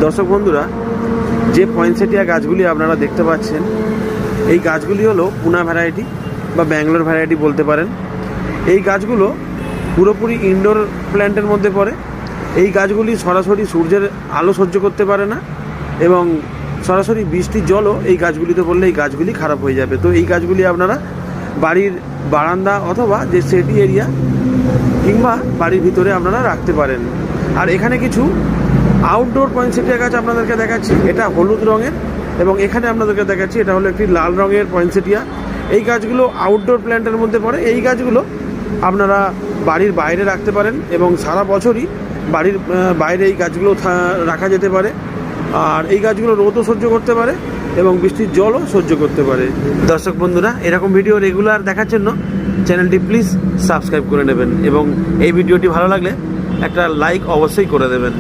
দর্শক বন্ধুরা, যে পয়েন্টসেটিয়া গাছগুলি আপনারা দেখতে পাচ্ছেন, এই গাছগুলি হলো পুনা ভ্যারাইটি বা ব্যাঙ্গালোর ভ্যারাইটি বলতে পারেন। এই গাছগুলো পুরোপুরি ইনডোর প্ল্যান্টের মধ্যে পড়ে। এই গাছগুলি সরাসরি সূর্যের আলো সহ্য করতে পারে না এবং সরাসরি বৃষ্টির জলও এই গাছগুলিতে পড়লে এই গাছগুলি খারাপ হয়ে যাবে। তো এই গাছগুলি আপনারা বাড়ির বারান্দা অথবা যে সেটি এরিয়া কিংবা বাড়ির ভিতরে আপনারা রাখতে পারেন। আর এখানে কিছু আউটডোর পয়েন্টসেটিয়া গাছ আপনাদেরকে দেখাচ্ছি। এটা হলুদ রঙের এবং এখানে আপনাদেরকে দেখাচ্ছি এটা হলো একটি লাল রঙের পয়েন্টসেটিয়া। এই গাছগুলো আউটডোর প্ল্যান্টের মধ্যে পড়ে। এই গাছগুলো আপনারা বাড়ির বাইরে রাখতে পারেন এবং সারা বছরই বাড়ির বাইরে এই গাছগুলো রাখা যেতে পারে। আর এই গাছগুলো রোদও সহ্য করতে পারে এবং বৃষ্টির জলও সহ্য করতে পারে। দর্শক বন্ধুরা, এরকম ভিডিও রেগুলার দেখার জন্য চ্যানেলটি প্লিজ সাবস্ক্রাইব করে নেবেন এবং এই ভিডিওটি ভালো লাগলে একটা লাইক অবশ্যই করে দেবেন।